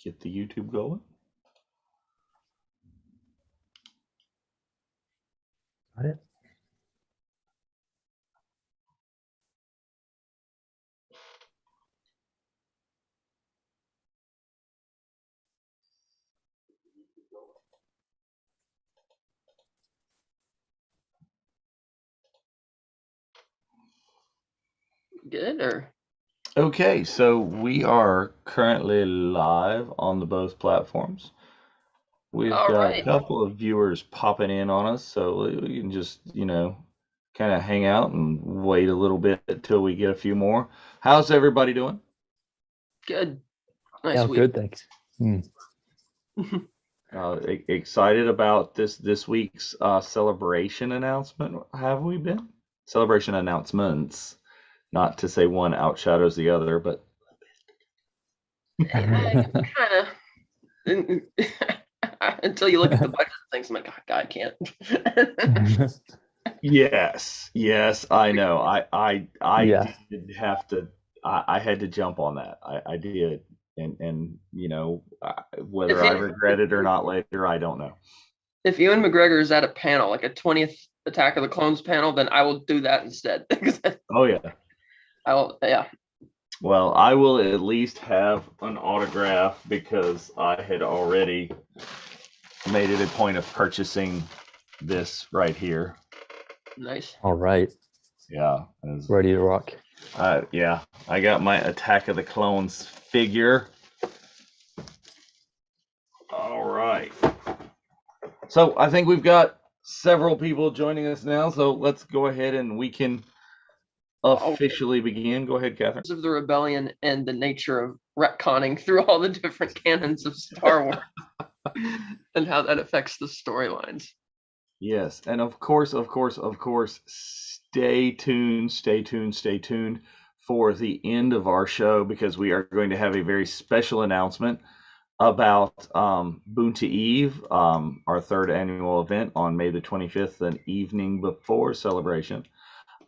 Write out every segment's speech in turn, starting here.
get the YouTube going. Got it. Good or Okay, so we are currently live on the both platforms. We've All got right. a couple of viewers popping in on us, so we can just, kind of hang out and wait a little bit until we get a few more. How's everybody doing? good? Nice Yeah, week. good, thanks. Excited about this week's celebration announcement, have we been? Celebration announcements. Not to say one outshadows the other, but Kind of. Until you look at the budget things, I'm like, oh, God, I can't. yes, I know. I Yeah. did have to. I had to jump on that. I did, and whether I regret it or not later, I don't know. If Ewan McGregor is at a panel, like a 20th Attack of the Clones panel, then I will do that instead. Oh yeah. I will. Yeah. Well, I will at least have an autograph because I had already made it a point of purchasing this right here. Nice. All right. Yeah. Ready to rock. Yeah. I got my Attack of the Clones figure. All right. So I think we've got several people joining us now. So let's go ahead and we can officially begin. Go ahead, Catherine. Of the rebellion and the nature of retconning through all the different canons of Star Wars and how that affects the storylines. Yes, and of course, stay tuned for the end of our show because we are going to have a very special announcement about Boonta Eve, our third annual event on May the 25th, an evening before celebration.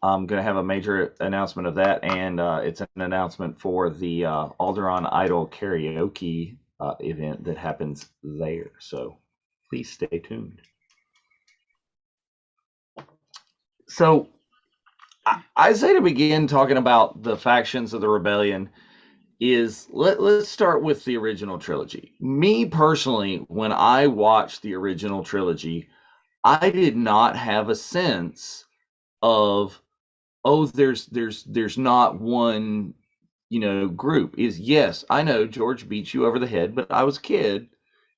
I'm going to have a major announcement of that, and it's an announcement for the Alderaan Idol karaoke event that happens there. So please stay tuned. So I say to begin talking about the factions of the rebellion is let's start with the original trilogy. Me personally, when I watched the original trilogy, I did not have a sense of there's not one group. Is yes, I know George beats you over the head, but I was a kid.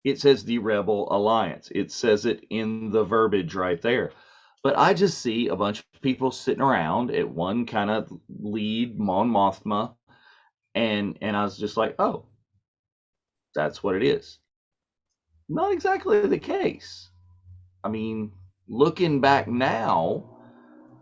It says the Rebel Alliance. It says it in the verbiage right there. But I just see a bunch of people sitting around at one kind of lead, Mon Mothma, and I was just like, oh, that's what it is. Not exactly the case. I mean, looking back now,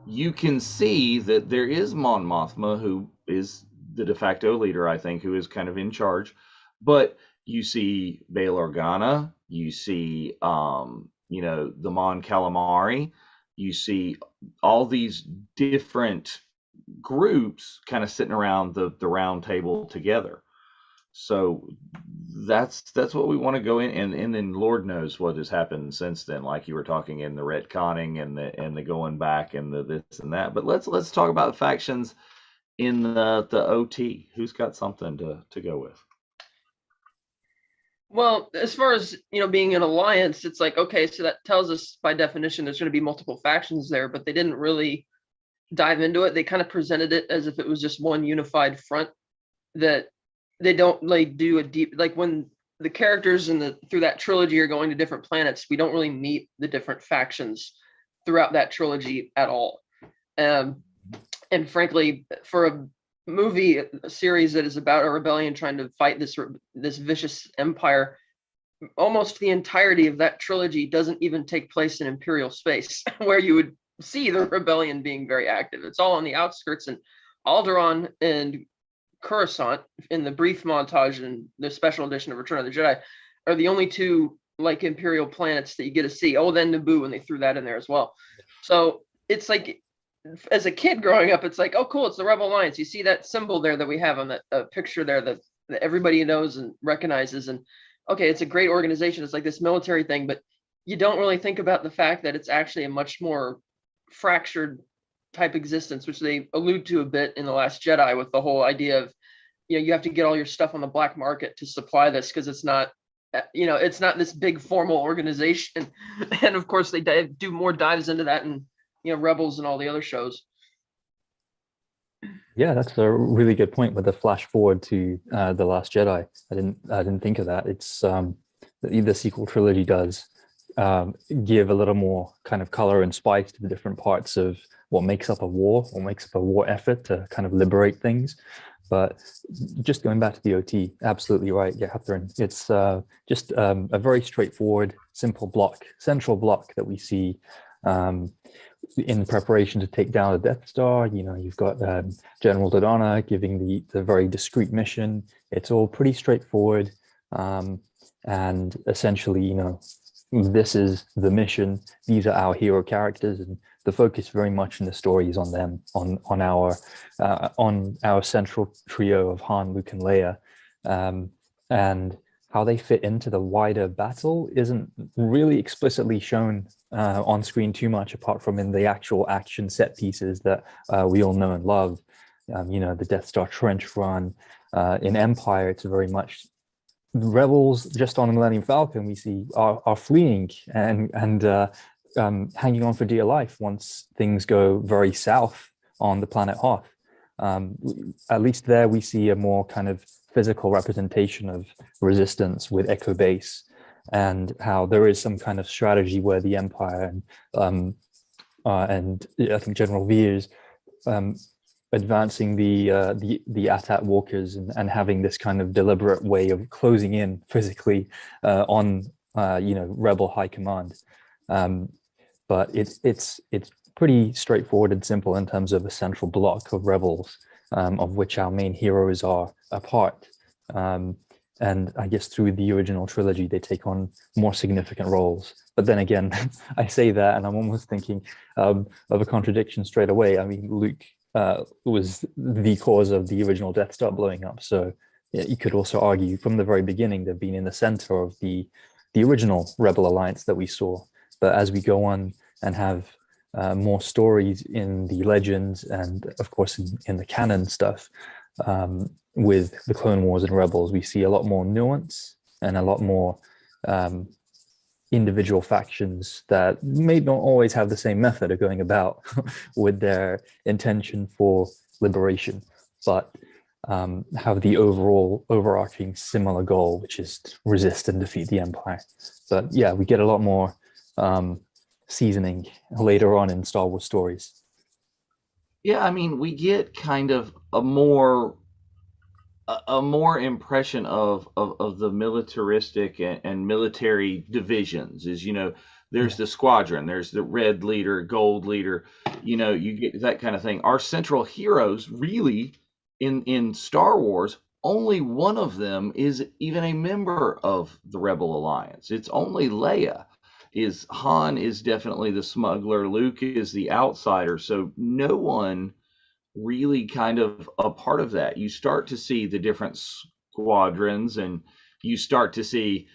you can see that there is Mon Mothma, who is the de facto leader, I think, who is kind of in charge. But you see Bail Organa, you see, the Mon Calamari, you see all these different groups kind of sitting around the round table together. So that's what we want to go in, and then Lord knows what has happened since then, like you were talking in the retconning and the going back and the this and that. But let's talk about the factions in the OT. Who's got something to go with? Well, as far as being an alliance, it's like, okay, so that tells us by definition there's going to be multiple factions there, but they didn't really dive into it. They kind of presented it as if it was just one unified front, that they don't do a deep, like when the characters through that trilogy are going to different planets, we don't really meet the different factions throughout that trilogy at all. And frankly, for a movie, a series that is about a rebellion trying to fight this vicious empire, almost the entirety of that trilogy doesn't even take place in Imperial space, where you would see the rebellion being very active. It's all on the outskirts, and Alderaan and Coruscant in the brief montage and the special edition of Return of the Jedi are the only two Imperial planets that you get to see. Oh, then Naboo, and they threw that in there as well. So it's like, as a kid growing up, it's like, oh, cool, it's the Rebel Alliance. You see that symbol there that we have on that picture there, the that everybody knows and recognizes. And okay, it's a great organization. It's like this military thing, but you don't really think about the fact that it's actually a much more fractured type existence, which they allude to a bit in The Last Jedi with the whole idea of, you have to get all your stuff on the black market to supply this because it's not, it's not this big formal organization. And of course, they do more dives into that in, Rebels and all the other shows. Yeah, that's a really good point with the flash forward to The Last Jedi. I didn't think of that. It's the sequel trilogy does give a little more kind of color and spice to the different parts of what makes up a war, or makes up a war effort to kind of liberate things. But just going back to the OT, absolutely right. Yeah, Catherine, it's just a very straightforward, simple central block that we see in preparation to take down the Death Star. You've got General Dodonna giving the very discreet mission. It's all pretty straightforward. And essentially, this is the mission. These are our hero characters, and the focus very much in the story is on them, on our central trio of Han, Luke, and Leia, and how they fit into the wider battle isn't really explicitly shown on screen too much, apart from in the actual action set pieces that we all know and love. The Death Star trench run in Empire. It's very much rebels. Just on the Millennium Falcon, we see are fleeing and hanging on for dear life once things go very south on the planet Hoth. At least there we see a more kind of physical representation of resistance with Echo Base, and how there is some kind of strategy where the Empire and I think General Veers advancing the AT-AT walkers and having this kind of deliberate way of closing in physically on rebel high command. But it's pretty straightforward and simple in terms of a central block of rebels, of which our main heroes are a part. And I guess through the original trilogy, they take on more significant roles. But then again, I say that and I'm almost thinking of a contradiction straight away. I mean, Luke was the cause of the original Death Star blowing up. So yeah, you could also argue from the very beginning, they've been in the center of the original Rebel Alliance that we saw. But as we go on and have more stories in the Legends and of course in the canon stuff, with the Clone Wars and Rebels, we see a lot more nuance and a lot more individual factions that may not always have the same method of going about with their intention for liberation, but have the overarching similar goal, which is to resist and defeat the Empire. But yeah, we get a lot more seasoning later on in Star Wars stories. Yeah, I mean, we get kind of a more impression of the militaristic and military divisions. Is there's the squadron, there's the red leader, gold leader, you get that kind of thing. Our central heroes, really, in Star Wars, only one of them is even a member of the Rebel Alliance. It's only Leia. Han is definitely the smuggler, Luke is the outsider, so no one really kind of a part of that. You start to see the different squadrons, and you start to see,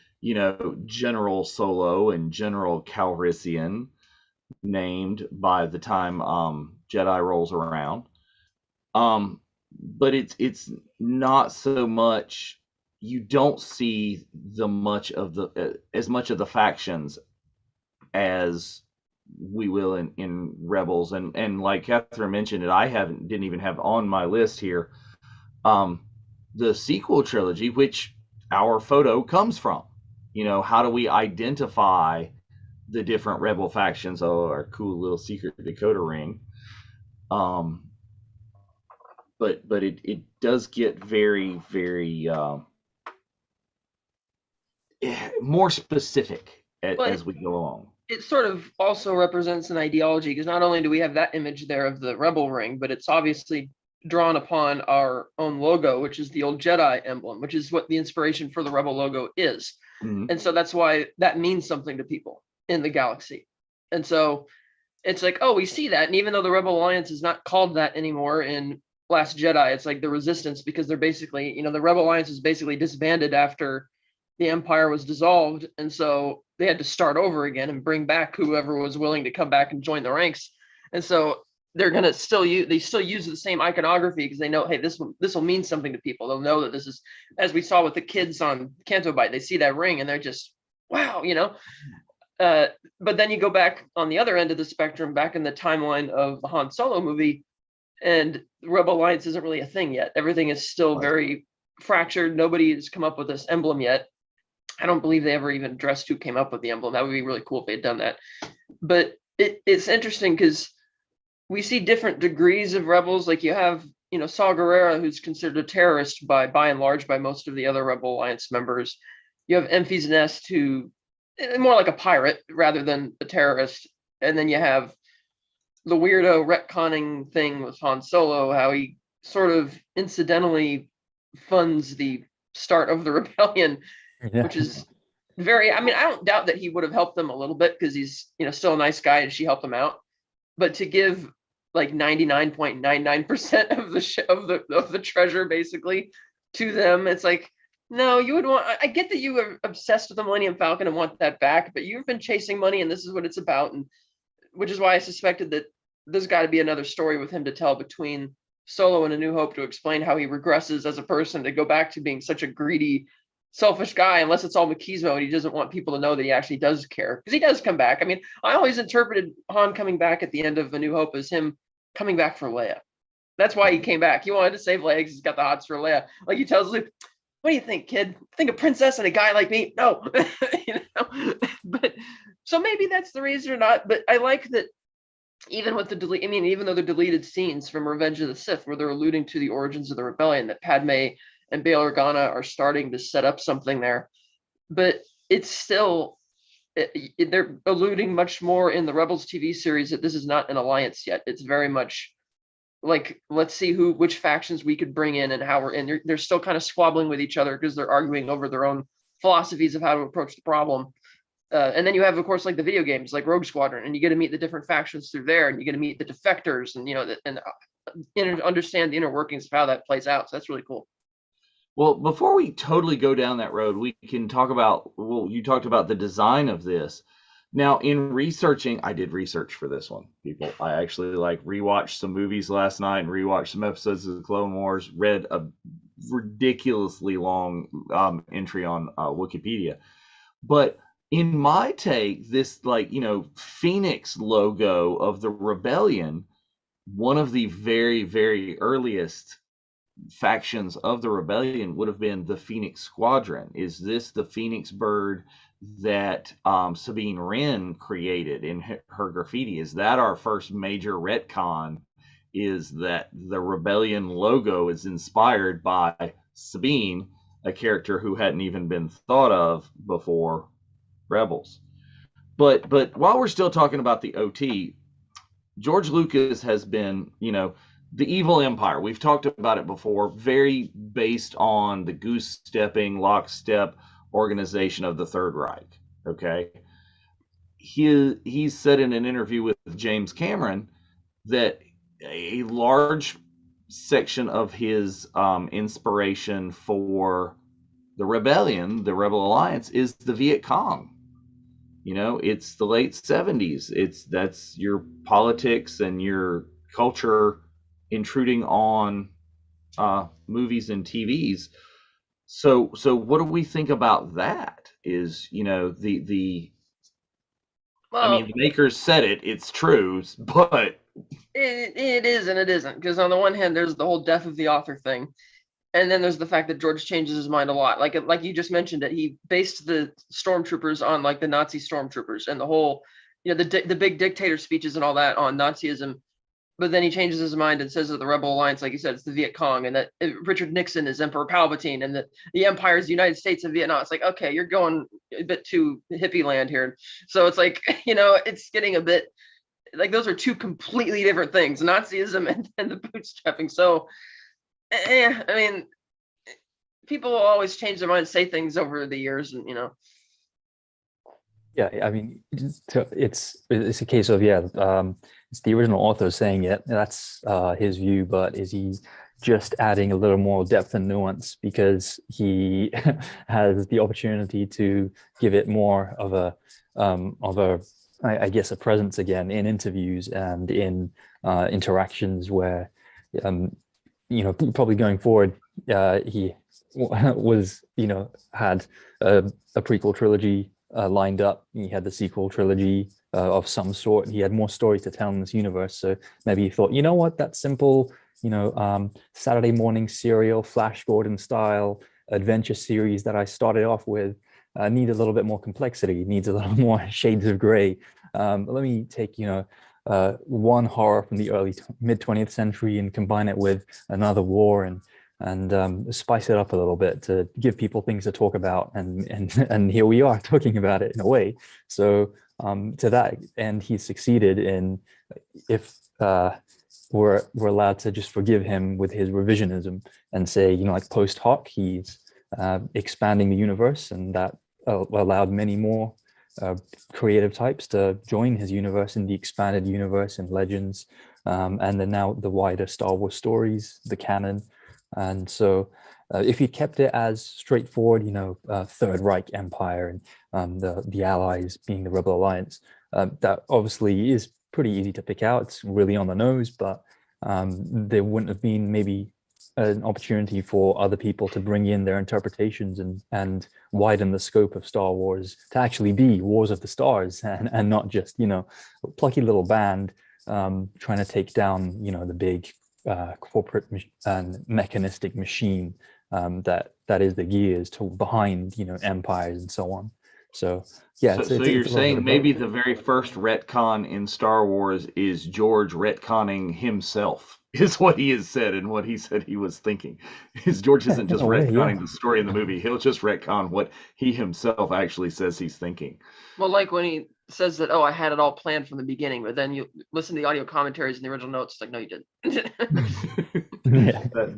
General Solo and General Calrissian named by the time Jedi rolls around. But it's not so much. You don't see as much of the factions as we will in Rebels, and like Catherine mentioned, I didn't even have on my list here the sequel trilogy, which our photo comes from. How do we identify the different Rebel factions? Oh, our cool little secret decoder ring. But it does get very, very more specific as we go along. It sort of also represents an ideology, because not only do we have that image there of the Rebel ring, but it's obviously drawn upon our own logo, which is the old Jedi emblem, which is what the inspiration for the Rebel logo is. Mm-hmm. And so that's why that means something to people in the galaxy. And so it's like, oh, we see that. And even though the Rebel Alliance is not called that anymore in Last Jedi. It's like the Resistance, because they're basically, the Rebel Alliance is basically disbanded after the Empire was dissolved, and so they had to start over again and bring back whoever was willing to come back and join the ranks. And so they're gonna still use the same iconography because they know, hey, this will mean something to people. They'll know that this is, as we saw with the kids on Canto Bight, they see that ring and they're just wow, but then you go back on the other end of the spectrum, back in the timeline of the Han Solo movie, and the Rebel Alliance isn't really a thing yet. Everything is still very fractured. Nobody has come up with this emblem yet. I don't believe they ever even addressed who came up with the emblem. That would be really cool if they had done that. But it's interesting because we see different degrees of rebels. Like you have, Saw Gerrera, who's considered a terrorist by and large by most of the other Rebel Alliance members. You have Enfys Nest, who more like a pirate rather than a terrorist. And then you have the weirdo retconning thing with Han Solo, how he sort of incidentally funds the start of the rebellion, which is very, I don't doubt that he would have helped them a little bit because he's, still a nice guy and she helped him out. But to give like 99.99% of the treasure basically to them, it's like, no, you would want, I get that you are obsessed with the Millennium Falcon and want that back, but you've been chasing money and this is what it's about. And which is why I suspected that there's got to be another story with him to tell between Solo and A New Hope to explain how he regresses as a person to go back to being such a greedy, selfish guy, unless it's all machismo and he doesn't want people to know that he actually does care. Because he does come back. I always interpreted Han coming back at the end of A New Hope as him coming back for Leia. That's why he came back. He wanted to save Leia because he's got the hots for Leia. Like he tells Luke, what do you think, kid? Think a princess and a guy like me? No. But so maybe that's the reason or not. But I like that even with the even though the deleted scenes from Revenge of the Sith, where they're alluding to the origins of the rebellion, that Padme and Bail Organa are starting to set up something there. But it's still, they're alluding much more in the Rebels TV series that this is not an alliance yet. It's very much like, let's see which factions we could bring in and how we're in. They're still kind of squabbling with each other because they're arguing over their own philosophies of how to approach the problem. And then you have, of course, like the video games, like Rogue Squadron, and you get to meet the different factions through there, and you get to meet the defectors, and understand the inner workings of how that plays out. So that's really cool. Well, before we totally go down that road, we can talk about, you talked about the design of this. Now, in researching, I did research for this one, people. I actually rewatched some movies last night and rewatched some episodes of the Clone Wars, read a ridiculously long entry on Wikipedia. But in my take, this Phoenix logo of the rebellion, one of the very, very earliest factions of the rebellion would have been the Phoenix Squadron. Is this the Phoenix bird that Sabine Wren created in her graffiti? Is that our first major retcon, is that the rebellion logo is inspired by Sabine, a character who hadn't even been thought of before Rebels? But while we're still talking about the OT, George Lucas has been, the evil empire. We've talked about it before, very based on the goose-stepping, lockstep organization of the Third Reich. Okay, he said in an interview with James Cameron that a large section of his inspiration for the rebellion, the Rebel Alliance, is the Viet Cong. It's the late 70s. That's your politics and your culture intruding on movies and TVs. So what do we think about that? Is the makers said it's true, but it is and it isn't, because on the one hand there's the whole death of the author thing, and then there's the fact that George changes his mind a lot. Like you just mentioned, that he based the stormtroopers on the Nazi stormtroopers and the whole the big dictator speeches and all that on Nazism. But then he changes his mind and says that the Rebel Alliance, like you said, it's the Viet Cong, and that Richard Nixon is Emperor Palpatine, and that the Empire is the United States of Vietnam. It's like, okay, you're going a bit too hippie land here. So it's like, it's getting a bit like those are two completely different things, Nazism and the bootstrapping. So, people will always change their mind, say things over the years, and Yeah, it's a case of it's the original author saying it. That's his view, but is he just adding a little more depth and nuance because he has the opportunity to give it more of a I guess a presence again in interviews and in interactions where probably going forward he was had a prequel trilogy lined up. He had the sequel trilogy of some sort. He had more stories to tell in this universe, so maybe he thought, you know what, that simple Saturday morning serial Flash Gordon style adventure series that I started off with needs a little bit more complexity, needs a little more shades of gray. Let me take one horror from the early mid 20th century and combine it with another war and spice it up a little bit to give people things to talk about, and here we are talking about it in a way. So to that end, he succeeded in, if we're allowed to just forgive him with his revisionism and say, like post hoc, he's expanding the universe, and that allowed many more creative types to join his universe in the expanded universe and legends, and then now the wider Star Wars stories, the canon. And so if he kept it as straightforward, Third Reich Empire and the Allies being the Rebel Alliance, that obviously is pretty easy to pick out. It's really on the nose, but there wouldn't have been maybe an opportunity for other people to bring in their interpretations and widen the scope of Star Wars to actually be Wars of the Stars and not just, a plucky little band trying to take down, the big corporate and mechanistic machine that is the gears behind, empires and so on. So yeah. So you're saying maybe the very first retcon in Star Wars is George retconning himself, is what he has said and what he said he was thinking. Is George isn't just retconning the story in the movie; he'll just retcon what he himself actually says he's thinking. Well, like when he says that, I had it all planned from the beginning, but then you listen to the audio commentaries and the original notes, it's like, no, you didn't.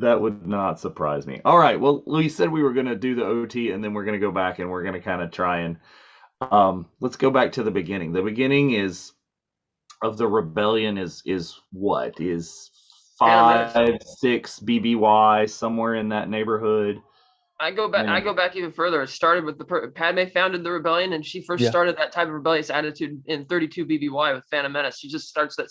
That would not surprise me. All right, well, we said we were going to do the OT, and then we're going to go back and we're going to kind of try and let's go back to the beginning. The beginning of the rebellion is what? Is 5, 6 BBY, somewhere in that neighborhood. I go back even further. It started with Padme founded the rebellion, and she first started that type of rebellious attitude in 32 BBY with Phantom Menace. She just starts that.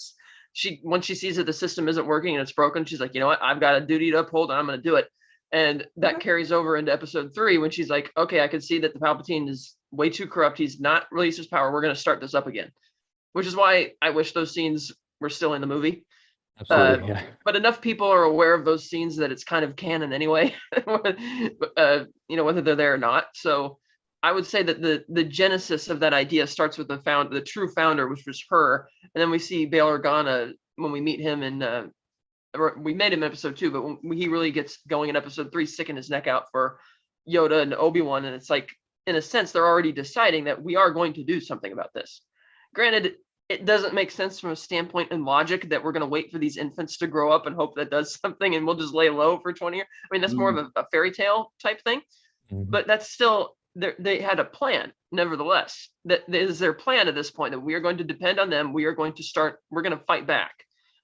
Once she sees that the system isn't working and it's broken, she's like, you know what? I've got a duty to uphold, and I'm going to do it. And that carries over into Episode 3 when she's like, okay, I can see that the Palpatine is way too corrupt. He's not released his power. We're going to start this up again, which is why I wish those scenes were still in the movie. Absolutely, yeah. But enough people are aware of those scenes that it's kind of canon anyway, whether they're there or not. So I would say that the genesis of that idea starts with the true founder, which was her. And then we see Bail Organa when we meet him we met him in Episode 2, but when he really gets going in Episode 3, sticking his neck out for Yoda and Obi-Wan. And it's like, in a sense, they're already deciding that we are going to do something about this. Granted, it doesn't make sense from a standpoint and logic that we're going to wait for these infants to grow up and hope that does something and we'll just lay low for 20 years. I mean, that's more of a fairy tale type thing, but that's still, they had a plan. Nevertheless, that is their plan at this point, that we are going to depend on them. We're going to fight back.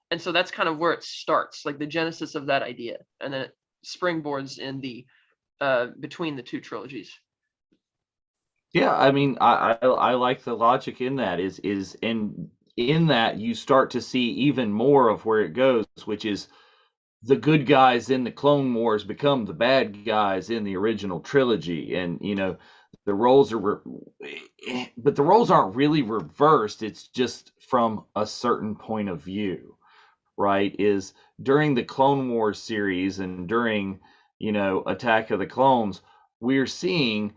And so that's kind of where it starts, like the genesis of that idea. And then it springboards in the, between the two trilogies. Yeah, I mean, I like the logic in that is in that you start to see even more of where it goes, which is the good guys in the Clone Wars become the bad guys in the original trilogy, and the roles but the roles aren't really reversed. It's just from a certain point of view, right? Is during the Clone Wars series and during Attack of the Clones, we're seeing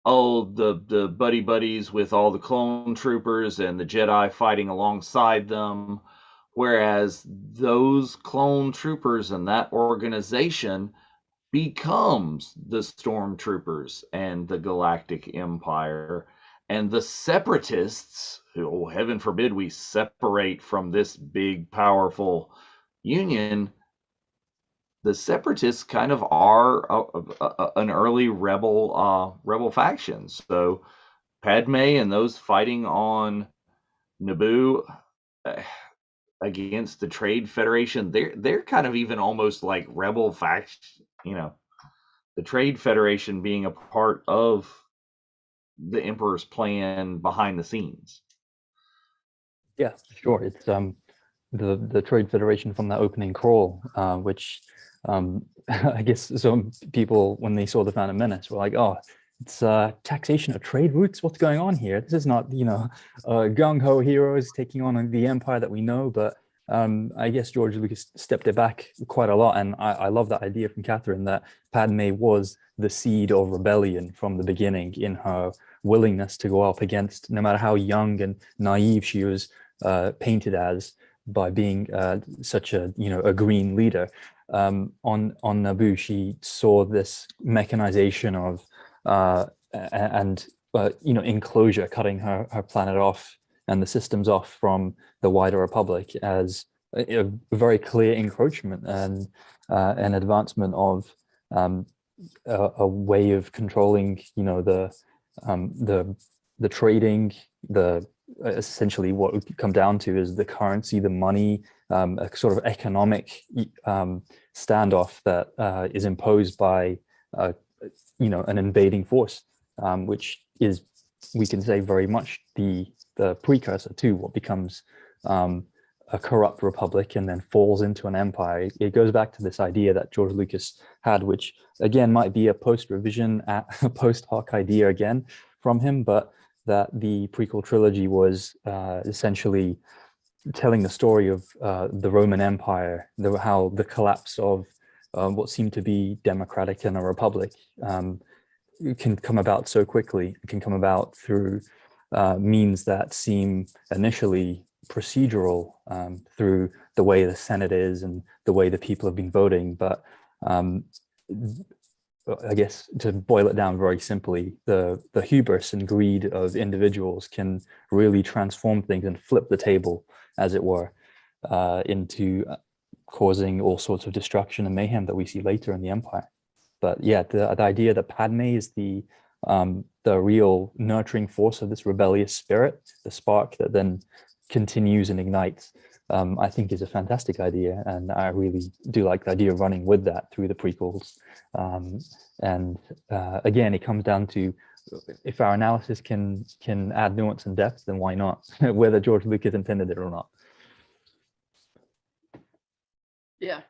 the buddies with all the clone troopers and the Jedi fighting alongside them, whereas those clone troopers and that organization becomes the stormtroopers and the Galactic Empire, and the separatists, who, heaven forbid we separate from this big powerful union. The separatists kind of are an early rebel faction. So Padme and those fighting on Naboo, against the Trade Federation. They're kind of even almost like rebel faction, the Trade Federation being a part of the Emperor's plan behind the scenes. Yeah, sure. It's the Trade Federation from that opening crawl, which I guess some people, when they saw the Phantom Menace, were like, "Oh, it's taxation of trade routes. What's going on here? This is not, gung ho heroes taking on the empire that we know." But I guess George Lucas stepped it back quite a lot, and I love that idea from Catherine that Padme was the seed of rebellion from the beginning in her willingness to go up against, no matter how young and naive she was painted as by being such a green leader. On Naboo, she saw this mechanization of enclosure, cutting her planet off and the systems off from the wider Republic as a very clear encroachment and an advancement of a way of controlling, the trading, essentially what would come down to is the currency, the money, a sort of economic standoff that is imposed by an invading force, which is, we can say, very much the precursor to what becomes a corrupt republic and then falls into an empire. It goes back to this idea that George Lucas had, which again might be a post-revision, a post hoc idea again from him, but that the prequel trilogy was essentially telling the story of the Roman Empire, how the collapse of what seemed to be democratic and a republic can come about so quickly. It can come about through means that seem initially procedural, through the way the Senate is and the way the people have been voting. But I guess to boil it down very simply, the hubris and greed of individuals can really transform things and flip the table, as it were, into causing all sorts of destruction and mayhem that we see later in the Empire. But yeah, the idea that Padme is the real nurturing force of this rebellious spirit, the spark that then continues and ignites, I think is a fantastic idea, and I really do like the idea of running with that through the prequels. Again, it comes down to, if our analysis can add nuance and depth, then why not? Whether George Lucas intended it or not. Yeah.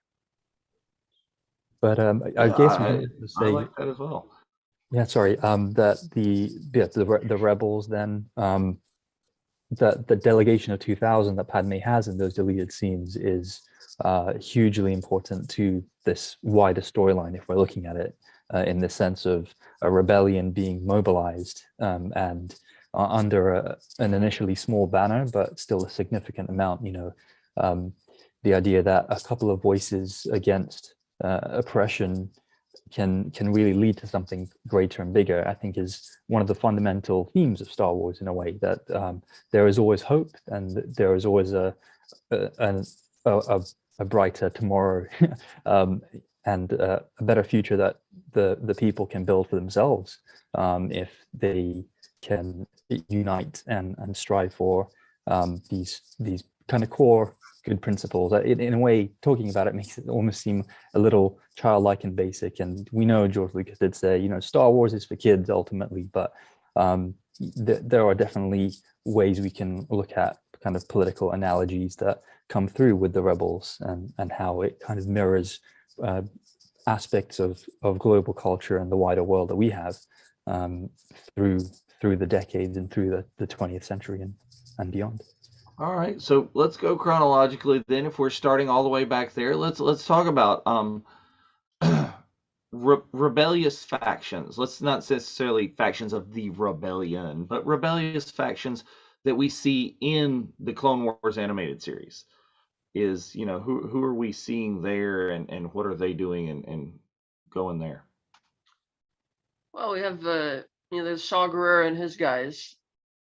But I guess we to say, I like that as well. Yeah, sorry. That the rebels then, that the delegation of 2000 that Padme has in those deleted scenes is hugely important to this wider storyline, if we're looking at it in the sense of a rebellion being mobilized and under an initially small banner, but still a significant amount. The idea that a couple of voices against oppression can really lead to something greater and bigger, I think, is one of the fundamental themes of Star Wars, in a way, that there is always hope and there is always a brighter tomorrow and a better future that the people can build for themselves if they can unite and strive for these kind of core good principles. In a way, talking about it makes it almost seem a little childlike and basic. And we know George Lucas did say, Star Wars is for kids ultimately, but there are definitely ways we can look at kind of political analogies that come through with the rebels and how it kind of mirrors aspects of global culture and the wider world that we have through the decades and through the 20th century and beyond. All right, so let's go chronologically then. If we're starting all the way back there, let's talk about rebellious factions. Let's not necessarily factions of the rebellion, but rebellious factions that we see in the Clone Wars animated series. Is, who are we seeing there, and what are they doing and going there? Well, we have there's Saw Gerrera and his guys.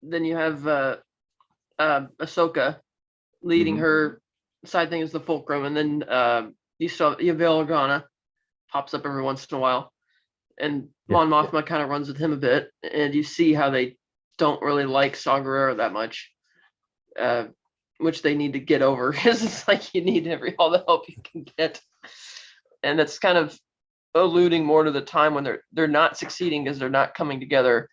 Then you have Ahsoka leading her side thing is the Fulcrum, and then you have Bail Organa pops up every once in a while, and Mon Mothma kind of runs with him a bit, and you see how they don't really like Saw Gerrera that much. which they need to get over, because it's like you need all the help you can get, and that's kind of alluding more to the time when they're not succeeding because they're not coming together,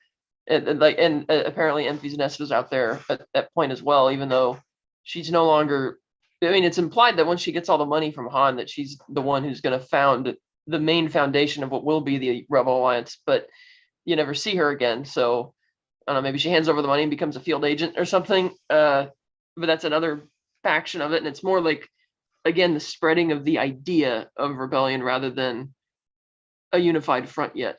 and apparently Enfys Nest was out there at that point as well, even though she's no longer. I mean, it's implied that once she gets all the money from Han, that she's the one who's going to found the main foundation of what will be the Rebel Alliance, but you never see her again. So I don't know, maybe she hands over the money and becomes a field agent or something. But that's another faction of it, and it's more like, again, the spreading of the idea of rebellion rather than a unified front yet.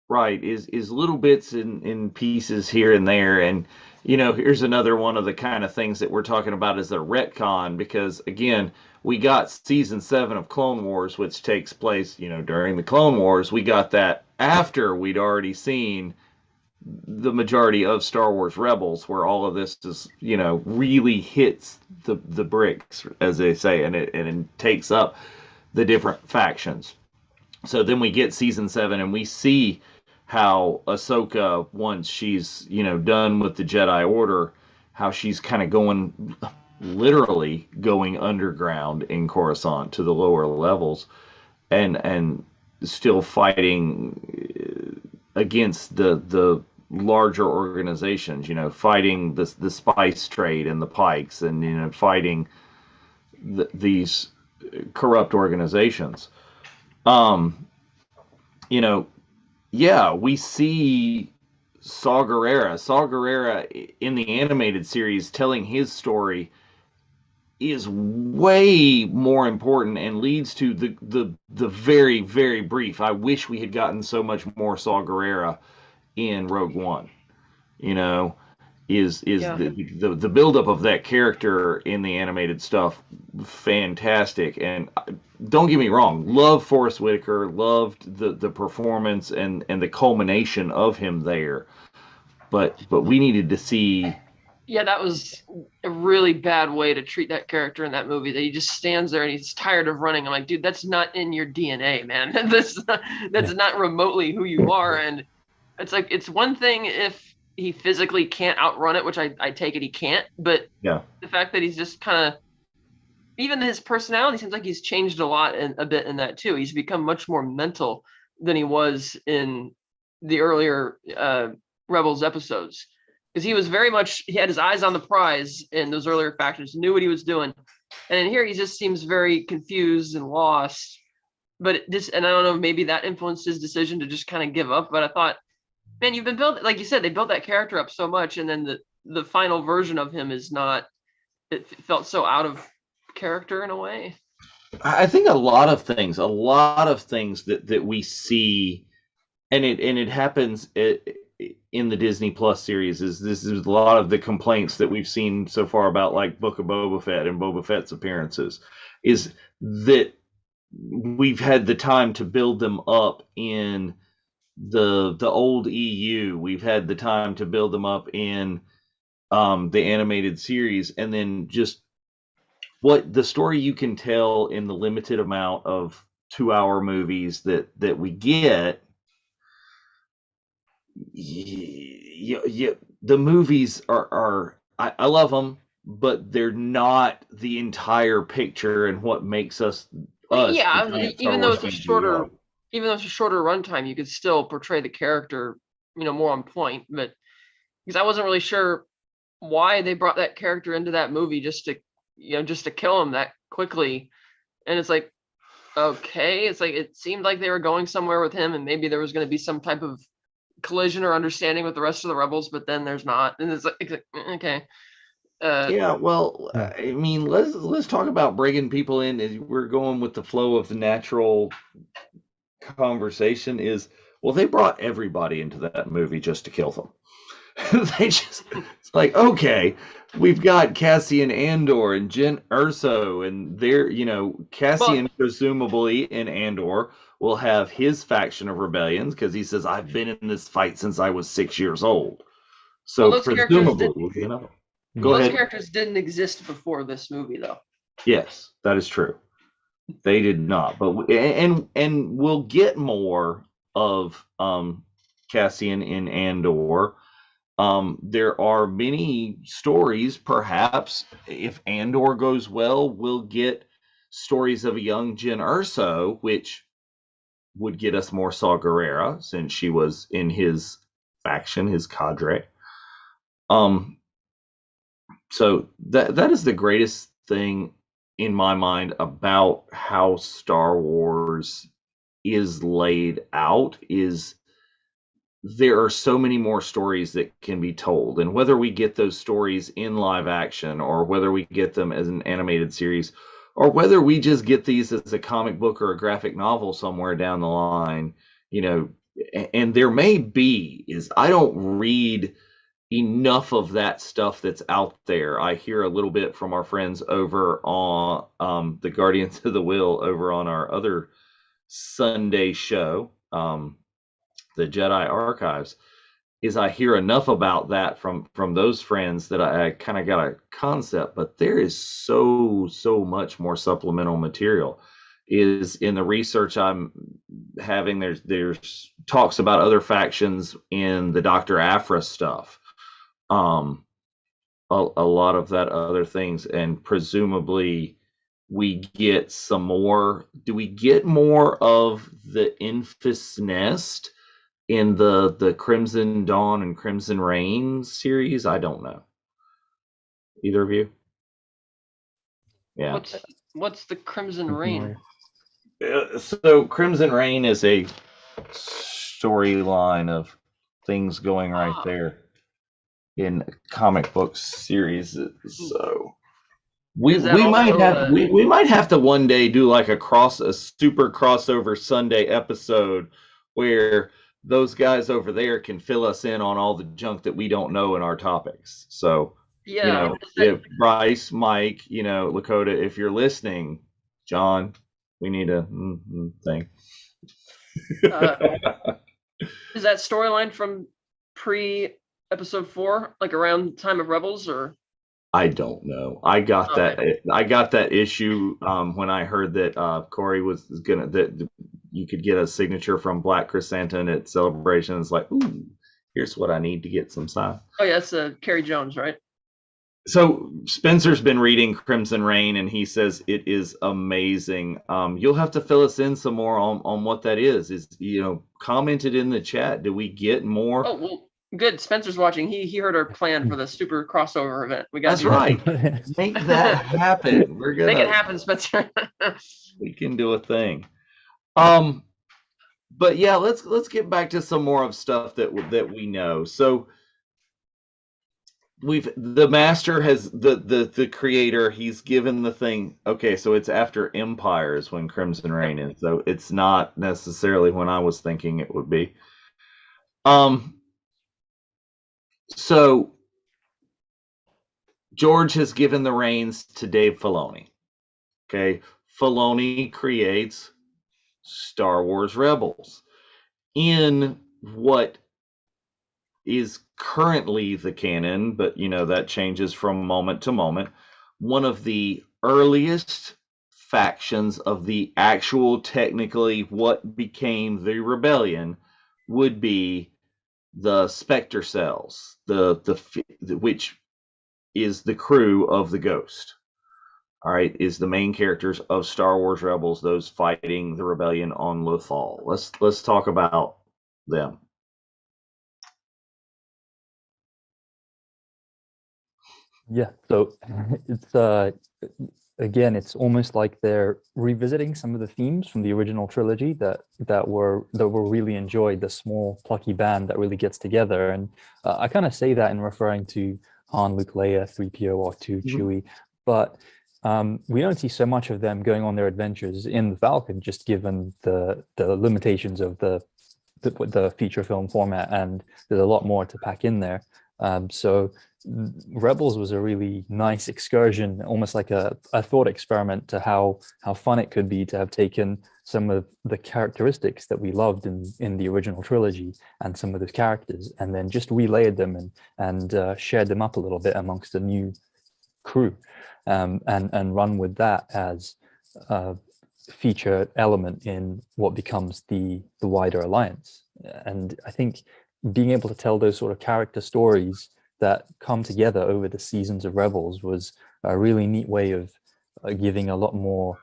Right, is little bits in pieces here and there. And here's another one of the kind of things that we're talking about as a retcon, because again, we got season 7 of Clone Wars, which takes place during the Clone Wars. We got that after we'd already seen the majority of Star Wars Rebels, where all of this is really hits the bricks, as they say, and it takes up the different factions. So then we get season 7 and we see how Ahsoka, once she's done with the Jedi Order, how she's kind of literally going underground in Coruscant to the lower levels, and still fighting against the larger organizations, fighting the spice trade and the Pikes, and fighting these corrupt organizations. Yeah, we see Saw Gerrera. Saw Gerrera in the animated series telling his story is way more important and leads to the very, very brief. I wish we had gotten so much more Saw Gerrera in Rogue One. Is the buildup of that character in the animated stuff fantastic. And don't get me wrong, love Forrest Whitaker, loved the performance and the culmination of him there, but we needed to see. Yeah, that was a really bad way to treat that character in that movie, that he just stands there and he's tired of running. I'm like, dude, that's not in your DNA, man. That's not remotely who you are. And it's like, it's one thing if he physically can't outrun it, which I take it he can't, but yeah, the fact that he's just kind of, even his personality seems like he's changed a bit in that too. He's become much more mental than he was in the earlier Rebels episodes, because he was he had his eyes on the prize in those earlier factions, knew what he was doing, and in here he just seems very confused and lost. But and I don't know, maybe that influenced his decision to just kind of give up. But I thought, man, you've been building, like you said, they built that character up so much, and then the final version of him is not. It felt so out of character in a way. I think a lot of things that we see, and it happens in the Disney Plus series, this is a lot of the complaints that we've seen so far about, like, Book of Boba Fett and Boba Fett's appearances, is that we've had the time to build them up in the old EU. We've had the time to build them up in the animated series, and then just what the story you can tell in the limited amount of 2-hour movies that we get. Yeah, the movies are I love them, but they're not the entire picture and what makes us. Yeah, even though it's a shorter runtime, you could still portray the character, more on point. But because I wasn't really sure why they brought that character into that movie just to kill him that quickly, and it's like, okay, it's like it seemed like they were going somewhere with him, and maybe there was going to be some type of collision or understanding with the rest of the rebels, but then there's not, and it's like, okay. Yeah, well, I mean, let's talk about bringing people in. We're going with the flow of the natural conversation. They brought everybody into that movie just to kill them. It's like, okay, we've got Cassian Andor and Jyn Erso, and they're, Cassian presumably in Andor will have his faction of rebellions, because he says, I've been in this fight since I was 6 years old. So presumably we'll get another. Go ahead. Those characters didn't exist before this movie, though. Yes, that is true. They did not, but we'll get more of Cassian in Andor. There are many stories, perhaps, if Andor goes well, we'll get stories of a young Jyn Erso, which would get us more Saw Gerrera, since she was in his faction, his cadre. So that is the greatest thing in my mind about how Star Wars is laid out, is there are so many more stories that can be told, and whether we get those stories in live action, or whether we get them as an animated series, or whether we just get these as a comic book or a graphic novel somewhere down the line, and there may be, is I don't read enough of that stuff that's out there. I hear a little bit from our friends over on the Guardians of the Will over on our other Sunday show, the Jedi Archives, is I hear enough about that from those friends that I kind of got a concept. But there is so much more supplemental material. Is in the research I'm having, there's talks about other factions in the Dr. Aphra stuff, a lot of that other things, and presumably we get some more. Do we get more of the Infus Nest in the Crimson Dawn and Crimson Reign series? I don't know. Either of you? Yeah. What's the Crimson Reign? So Crimson Reign is a storyline of things going right there in comic book series. So we might have to one day do like a super crossover Sunday episode where those guys over there can fill us in on all the junk that we don't know in our topics. So yeah, if Bryce, Mike, Lakota, if you're listening, John, we need a thing. Is that storyline from pre-episode 4, like around time of Rebels, or? I don't know. I got that issue when I heard that Corey was that you could get a signature from Black Chrysanthemum at Celebration. It's like, ooh, here's what I need to get some sign. Oh yeah, it's Kerry Jones, right? So Spencer's been reading Crimson Reign, and he says it is amazing. You'll have to fill us in some more on what that is. Commented in the chat. Do we get more? Oh well, good. Spencer's watching. He heard our plan for the super crossover event. We got. That's right. Make that happen. We're gonna make it happen, Spencer. We can do a thing. But yeah, let's get back to some more of stuff that we know. So the master has the creator, he's given the thing. Okay, so it's after Empires when Crimson Reign is, so it's not necessarily when I was thinking it would be. So George has given the reins to Dave Filoni. Okay, Filoni creates Star Wars Rebels in what is currently the canon, but that changes from moment to moment. One of the earliest factions of the actual, technically what became the rebellion, would be the Spectre cells, which is the crew of the Ghost. All right, is the main characters of Star Wars Rebels, those fighting the rebellion on Lothal. Let's talk about them. Yeah, so it's again, it's almost like they're revisiting some of the themes from the original trilogy that were really enjoyed. The small plucky band that really gets together, and I kind of say that in referring to Han, Luke, Leia, 3PO, R2, Chewie, but we don't see so much of them going on their adventures in the Falcon, just given the limitations of the feature film format, and there's a lot more to pack in there. So Rebels was a really nice excursion, almost like a thought experiment to how fun it could be to have taken some of the characteristics that we loved in the original trilogy and some of the characters, and then just relayered them and shared them up a little bit amongst a new crew, and run with that as a feature element in what becomes the wider alliance. And I think being able to tell those sort of character stories that come together over the seasons of Rebels was a really neat way of giving a lot more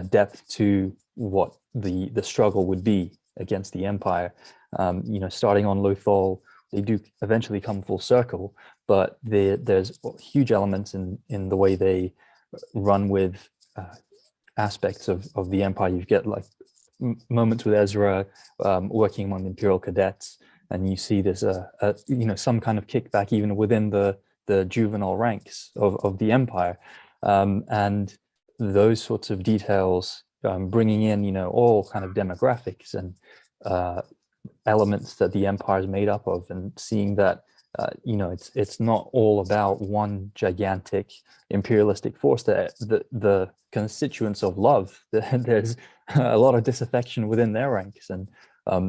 depth to what the struggle would be against the Empire. Starting on Lothal, they do eventually come full circle, but there's huge elements in the way they run with aspects of the Empire. You get like moments with Ezra working among the Imperial cadets, and you see there's some kind of kickback even within the juvenile ranks of the Empire, and those sorts of details, bringing in all kind of demographics and elements that the Empire is made up of, and seeing that it's not all about one gigantic imperialistic force. That the constituents of love, there's a lot of disaffection within their ranks, and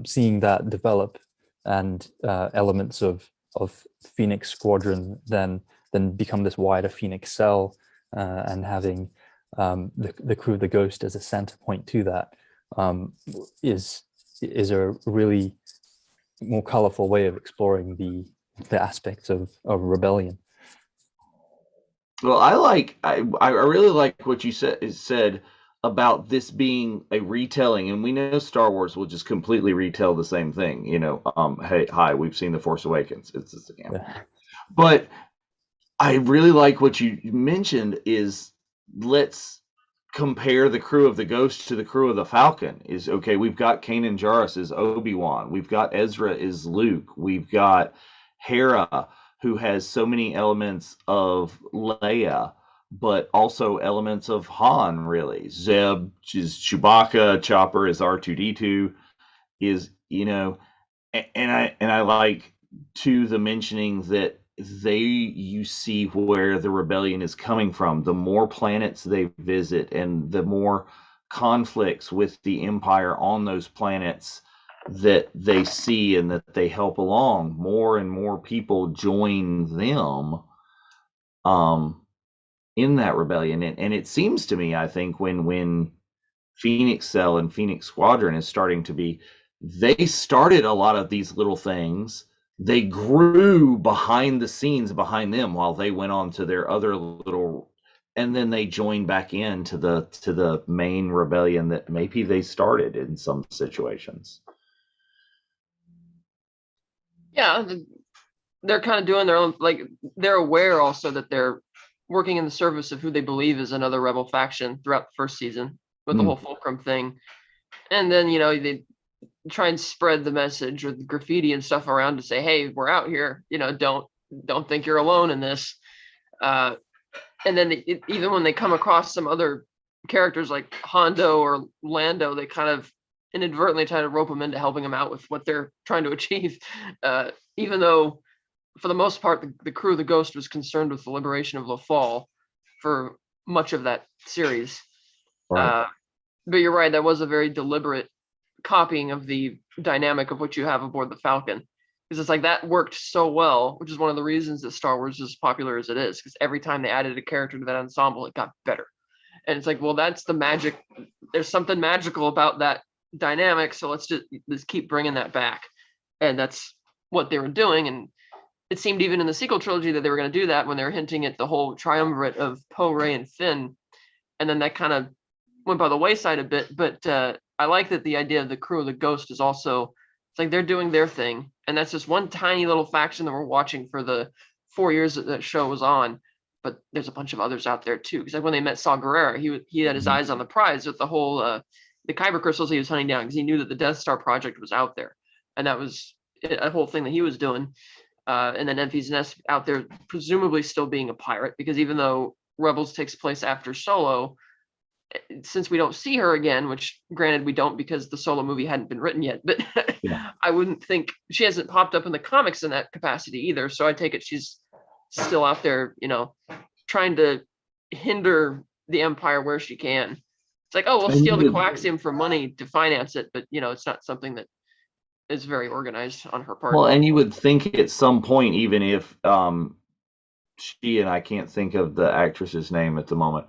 seeing that develop, and elements of Phoenix Squadron then become this wider Phoenix cell, and having the crew of the Ghost as a center point to that, is a really more colorful way of exploring the aspects of rebellion. Well, I really like what you said about this being a retelling, and we know Star Wars will just completely retell the same thing. Hey, hi, we've seen The Force Awakens. It's just a game. Yeah. But I really like what you mentioned is, let's compare the crew of the Ghost to the crew of the Falcon. Is okay, we've got Kanan Jarrus as Obi-Wan, we've got Ezra as Luke, we've got Hera, who has so many elements of Leia, but also elements of Han, really. Zeb is Chewbacca, Chopper is R2-D2, is, and I like, too, the mentioning that you see where the rebellion is coming from. The more planets they visit and the more conflicts with the Empire on those planets that they see and that they help along, more and more people join them in that rebellion. And it seems to me, I think, when Phoenix Cell and Phoenix Squadron is starting to be, they started a lot of these little things. They grew behind the scenes behind them while they went on to their other little, and then they joined back into the main rebellion that maybe they started in some situations. Yeah, they're kind of doing their own, like, they're aware also that they're working in the service of who they believe is another rebel faction throughout the first season with the whole Fulcrum thing. And then, they try and spread the message with graffiti and stuff around to say, hey, we're out here, don't think you're alone in this. And then even when they come across some other characters like Hondo or Lando, they kind of inadvertently try to rope them into helping them out with what they're trying to achieve. Even though, for the most part, the crew of the Ghost was concerned with the liberation of Lothal for much of that series. Right. But you're right, that was a very deliberate copying of the dynamic of what you have aboard the Falcon, because it's like that worked so well, which is one of the reasons that Star Wars is as popular as it is, because every time they added a character to that ensemble, it got better. And it's like, well, that's the magic. There's something magical about that dynamic, so let's keep bringing that back. And that's what they were doing. And it seemed even in the sequel trilogy that they were going to do that when they were hinting at the whole triumvirate of Poe, Rey, and Finn. And then that kind of went by the wayside a bit. But I like that the idea of the crew of the Ghost is also, it's like they're doing their thing. And that's just one tiny little faction that we're watching for the 4 years that that show was on. But there's a bunch of others out there too. Because like when they met Saw Gerrera, he had his eyes on the prize with the whole the Kyber crystals he was hunting down, because he knew that the Death Star project was out there, and that was a whole thing that he was doing. And then Enfys Nest out there, presumably still being a pirate, because even though Rebels takes place after Solo, since we don't see her again, which granted we don't because the Solo movie hadn't been written yet, but yeah. I wouldn't think she hasn't popped up in the comics in that capacity either. So I take it she's still out there, trying to hinder the Empire where she can. It's like, oh, we'll steal the coaxium for money to finance it, but it's not something that is very organized on her part. Well, and you would think at some point, even if she, and I can't think of the actress's name at the moment,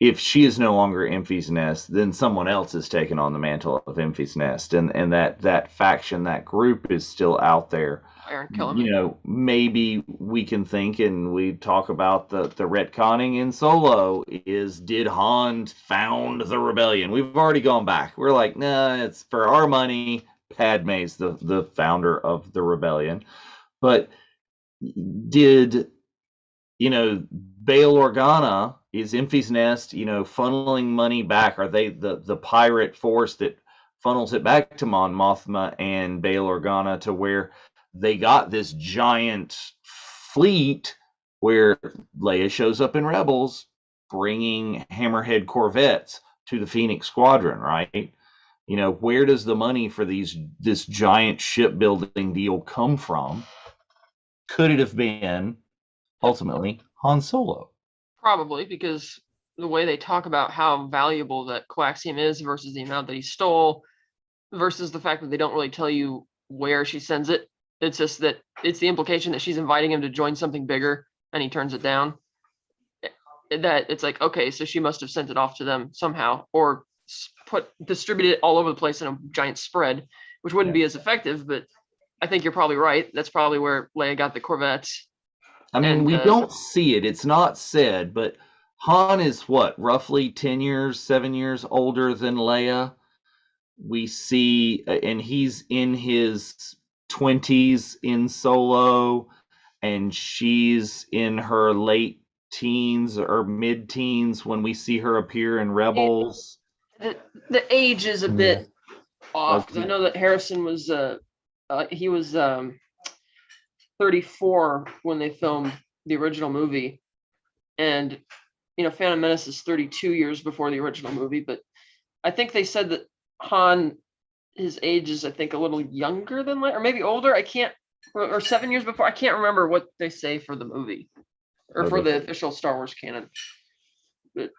if she is no longer Imphy's Nest, then someone else is taking on the mantle of Imphy's Nest, and that faction, that group is still out there. Iron Killer. You know, maybe we can think, and we talk about the retconning in Solo is, did Han found the rebellion? We've already gone back. We're like, nah, it's for our money. Padme's the founder of the rebellion. But did, you know, Bail Organa, is Imphy's Nest, you know, funneling money back? Are they the pirate force that funnels it back to Mon Mothma and Bail Organa, to where they got this giant fleet where Leia shows up in Rebels bringing Hammerhead corvettes to the Phoenix Squadron, right? You know, where does the money for this giant shipbuilding deal come from? Could it have been ultimately Han Solo? Probably, because the way they talk about how valuable that coaxium is versus the amount that he stole, versus the fact that they don't really tell you where she sends it. It's just that it's the implication that she's inviting him to join something bigger, and he turns it down. That it's like, okay, so she must have sent it off to them somehow, or distributed it all over the place in a giant spread, which wouldn't be as effective. But I think you're probably right. That's probably where Leia got the corvettes. I mean, And, we don't see it. It's not said, but Han is what, roughly 10 years, 7 years older than Leia. We see, and he's in his 20s in Solo, and she's in her late teens or mid-teens when we see her appear in Rebels. The age is a bit off, because I know that Harrison was he was 34 when they filmed the original movie, and you know, Phantom Menace is 32 years before the original movie. But I think they said that Han, his age is, I think, a little younger than Leia, or maybe older. I can't, or 7 years before. I can't remember what they say for the movie, or for the official Star Wars canon. But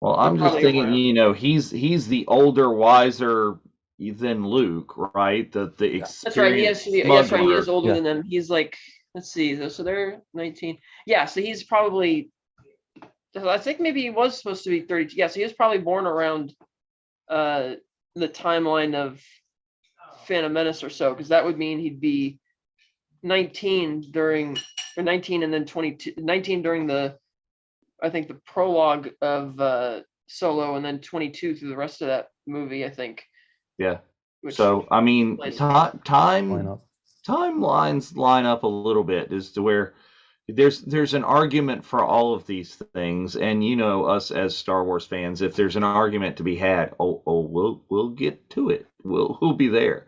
well, I'm just thinking, you know, he's the older, wiser than Luke, right? The that's right. He is older than them. He's like, let's see, so they're 19. Yeah, so he's probably, I think maybe he was supposed to be 32. Yeah, so he was probably born around the timeline of Phantom Menace or so, because that would mean he'd be 19 and then 22, 19 during the, I think, the prologue of Solo, and then 22 through the rest of that movie, I think. Yeah. So I mean, timelines line up a little bit as to where there's an argument for all of these things, and you know, us as Star Wars fans, if there's an argument to be had, we'll get to it. We'll be there.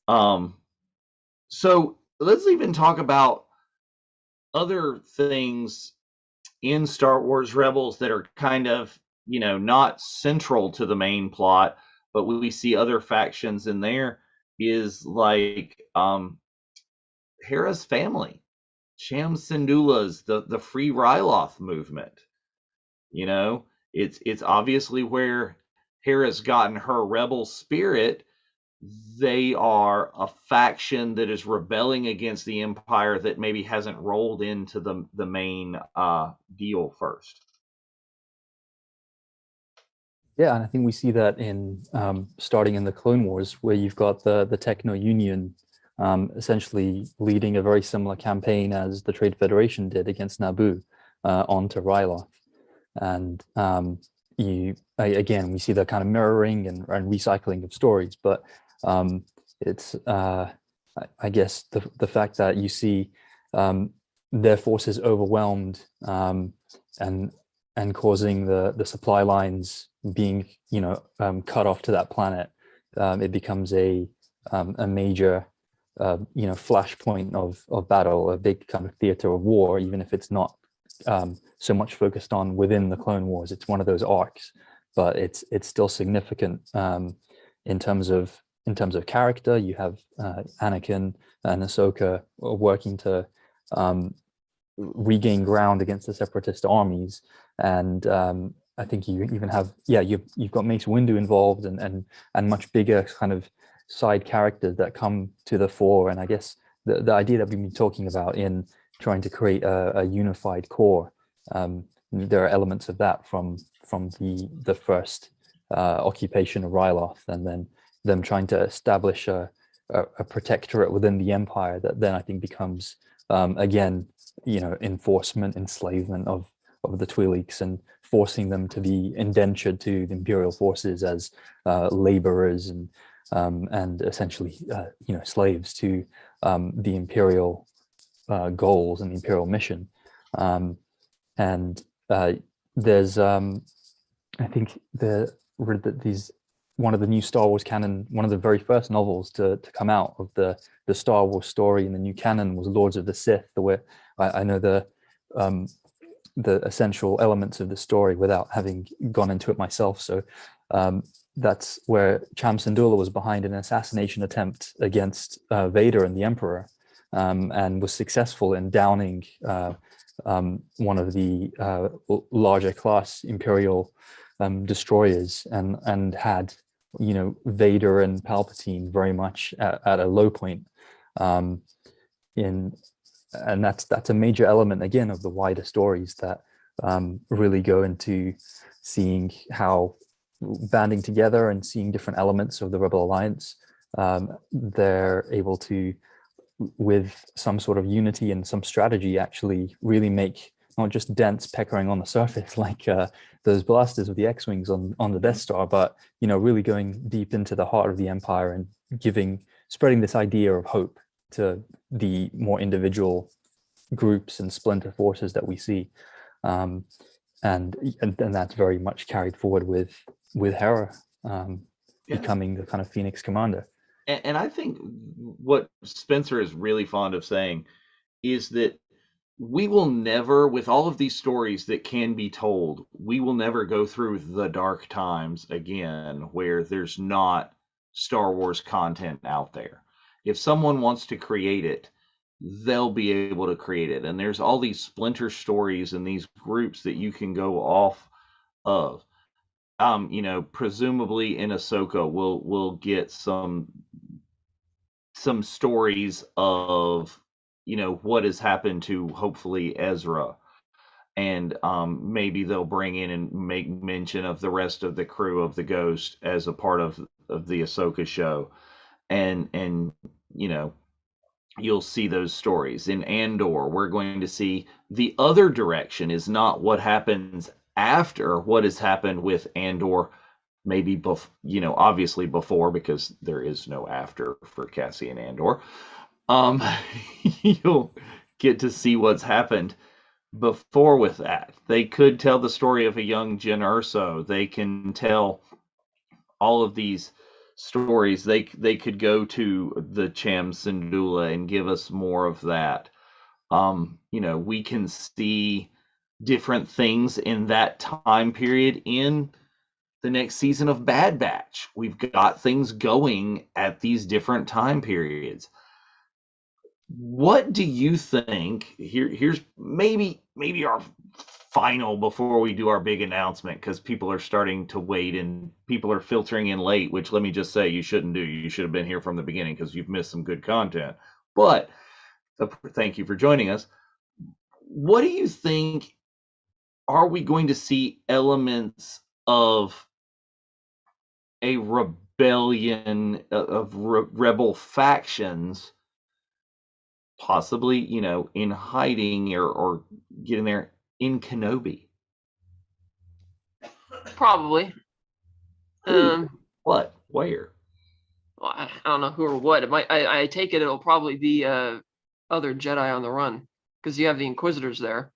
So let's even talk about other things in Star Wars Rebels that are kind of, you know, not central to the main plot, but we see other factions in there, is like Hera's family, Sham Syndulla's, the Free Ryloth movement. You know, it's obviously where Hera's gotten her rebel spirit. They are a faction that is rebelling against the Empire that maybe hasn't rolled into the main deal first. Yeah, and I think we see that in starting in the Clone Wars, where you've got the Techno Union essentially leading a very similar campaign as the Trade Federation did against Naboo onto Ryloth. And again, we see the kind of mirroring and recycling of stories, but it's I guess the fact that you see their forces overwhelmed and causing the supply lines being, you know, cut off to that planet, it becomes a major you know, flashpoint of battle, a big kind of theater of war, even if it's not so much focused on within the Clone Wars. It's one of those arcs, but it's still significant in terms of character. You have Anakin and Ahsoka working to regain ground against the Separatist armies, and I think you even have, you've got Mace Windu involved, and much bigger kind of side characters that come to the fore. And I guess the idea that we've been talking about in trying to create a unified core there are elements of that from the first occupation of Ryloth, and then them trying to establish a protectorate within the empire that then I think becomes again, enforcement, enslavement of the Twi'leks, and forcing them to be indentured to the imperial forces as laborers and essentially slaves to the imperial goals and the imperial mission. And there's I think one of the new Star Wars canon, one of the very first novels to come out of the Star Wars story in the new canon was Lords of the Sith, where I know the essential elements of the story without having gone into it myself. So that's where Cham Syndulla was behind an assassination attempt against Vader and the Emperor, and was successful in downing one of the larger class Imperial destroyers, and had Vader and Palpatine very much at a low point. And that's a major element again of the wider stories that really go into seeing how banding together and seeing different elements of the Rebel Alliance, they're able to, with some sort of unity and some strategy, actually really make not just dents peckering on the surface like those blasters of the X-Wings on the Death Star, but really going deep into the heart of the Empire and spreading this idea of hope to the more individual groups and splinter forces that we see, and that's very much carried forward with Hera becoming the kind of Phoenix commander. And I think what Spencer is really fond of saying is that we will never, with all of these stories that can be told, we will never go through the dark times again where there's not Star Wars content out there. If someone wants to create it, they'll be able to create it. And there's all these splinter stories and these groups that you can go off of. Presumably in Ahsoka, we'll get some stories of what has happened to hopefully Ezra, and maybe they'll bring in and make mention of the rest of the crew of the Ghost as a part of the Ahsoka show, and you'll see those stories. In Andor, we're going to see the other direction is not what happens after what has happened with Andor, maybe obviously before, because there is no after for Cassian Andor. You'll get to see what's happened before with that. They could tell the story of a young Jyn Erso. They can tell all of these stories. They could go to the Cham Syndulla and give us more of that. We can see different things in that time period in the next season of Bad Batch. We've got things going at these different time periods. What do you think? Here's maybe our final before we do our big announcement, because people are starting to wait and people are filtering in late, which let me just say you shouldn't do. You should have been here from the beginning because you've missed some good content. But thank you for joining us. What do you think? Are we going to see elements of a rebellion of rebel factions, possibly, in hiding or getting there in Kenobi? Probably. What? Where? Well, I don't know who or what. It might. I take it'll probably be other Jedi on the run, because you have the Inquisitors there,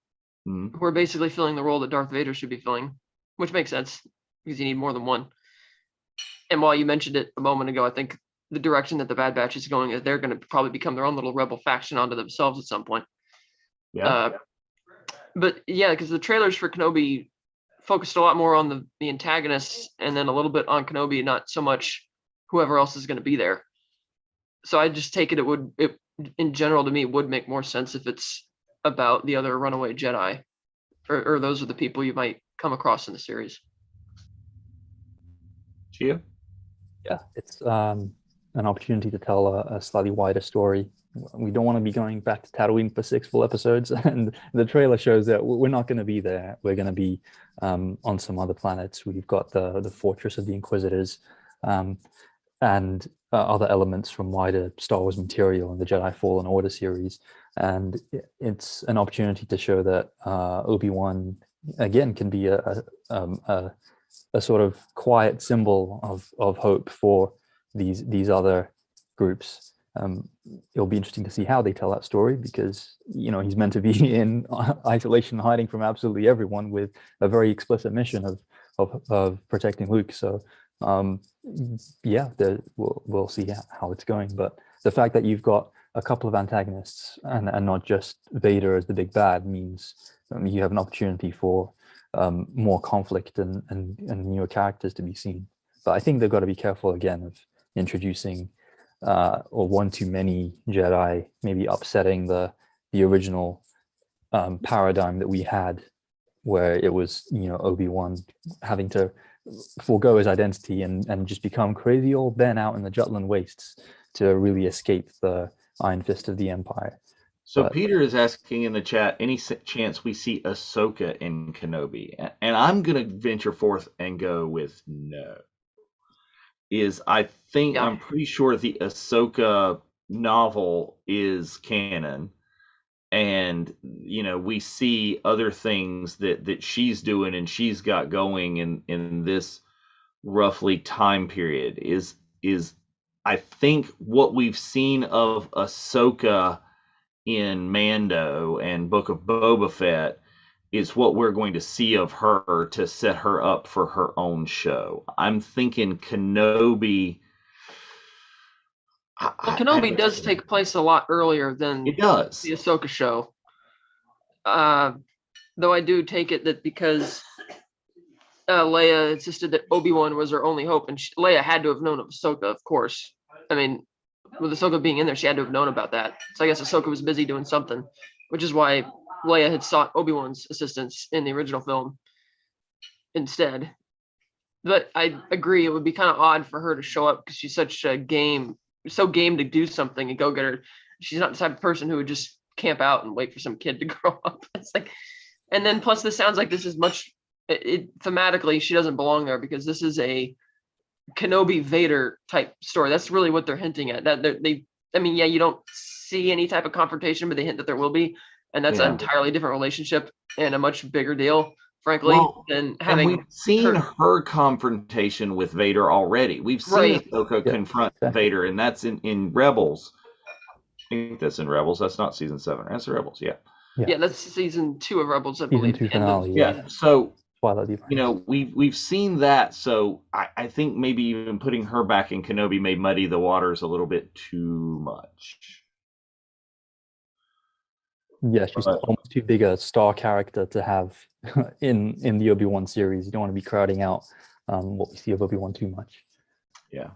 who are basically filling the role that Darth Vader should be filling, which makes sense because you need more than one. And while you mentioned it a moment ago, I think the direction that the Bad Batch is going is they're going to probably become their own little rebel faction onto themselves at some point. Yeah. But yeah, because the trailers for Kenobi focused a lot more on the antagonists, and then a little bit on Kenobi, not so much whoever else is going to be there. So I just take it would in general, to me, it would make more sense if it's about the other runaway Jedi, or those are the people you might come across in the series. Gia? Yeah, it's an opportunity to tell a slightly wider story. We don't want to be going back to Tatooine for 6 full episodes, and the trailer shows that we're not going to be there. We're going to be on some other planets. We've got the Fortress of the Inquisitors, and other elements from wider Star Wars material in the Jedi Fallen Order series. And it's an opportunity to show that Obi-Wan again can be a sort of quiet symbol of hope for these other groups. It'll be interesting to see how they tell that story, because he's meant to be in isolation, hiding from absolutely everyone, with a very explicit mission of protecting Luke. So yeah, we'll see how it's going. But the fact that you've got a couple of antagonists and not just Vader as the big bad means you have an opportunity for more conflict and newer characters to be seen. But I think they've got to be careful again of introducing or one too many Jedi, maybe upsetting the original paradigm that we had, where it was Obi-Wan having to forego his identity and just become crazy old Ben out in the Jutland wastes to really escape the Iron Fist of the Empire. So Peter is asking in the chat, any chance we see Ahsoka in Kenobi? And I'm going to venture forth and go with no. I'm pretty sure the Ahsoka novel is canon. And, we see other things that she's doing and she's got going in this roughly time period is I think what we've seen of Ahsoka in Mando and Book of Boba Fett is what we're going to see of her to set her up for her own show. I'm thinking Kenobi. Kenobi does take place a lot earlier than it does. The Ahsoka show. Though I do take it that because Leia insisted that Obi-Wan was her only hope, and Leia had to have known of Ahsoka, of course. I mean, with Ahsoka being in there, she had to have known about that. So I guess Ahsoka was busy doing something, which is why Leia had sought Obi-Wan's assistance in the original film instead. But I agree, it would be kind of odd for her to show up because she's such a game to do something and go get her. She's not the type of person who would just camp out and wait for some kid to grow up. It's like, and then plus this sounds like this is thematically she doesn't belong there, because this is a Kenobi Vader type story. That's really what they're hinting at. That you don't see any type of confrontation, but they hint that there will be, and that's an entirely different relationship and a much bigger deal, frankly, than having. And we've seen her confrontation with Vader already. We've seen Ahsoka confront Vader, and that's in Rebels. I think that's in Rebels. That's not season 7. That's Rebels. Yeah, that's season 2 of Rebels, I believe. Season 2 finale. Yeah. So Twilight. we've seen that. So I think maybe even putting her back in Kenobi may muddy the waters a little bit too much. Yeah, she's almost too big a star character to have in the Obi-Wan series. You don't want to be crowding out what we see of Obi-Wan too much. Yeah.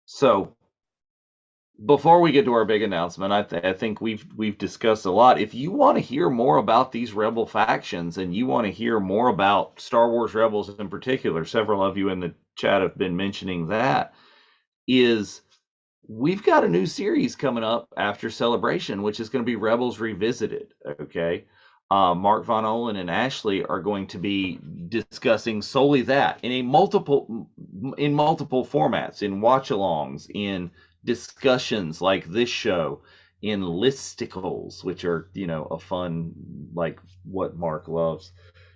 So before we get to our big announcement, I think we've discussed a lot. If you want to hear more about these Rebel factions and you want to hear more about Star Wars Rebels in particular, several of you in the chat have been mentioning that, we've got a new series coming up after Celebration, which is going to be Rebels Revisited. Okay. Mark Von Olen and Ashley are going to be discussing solely that in multiple formats, in watch-alongs, in discussions like this show, in listicles, which are a fun, like what Mark loves.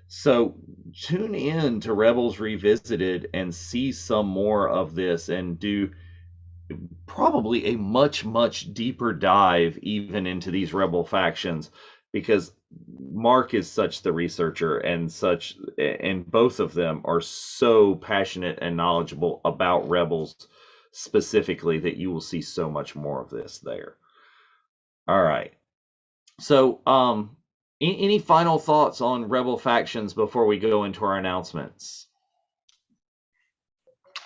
So tune in to Rebels Revisited and see some more of this, and do probably a much deeper dive even into these Rebel factions, because Mark is such the researcher and both of them are so passionate and knowledgeable about Rebels specifically that you will see so much more of this there. All right. So, any final thoughts on Rebel factions before we go into our announcements?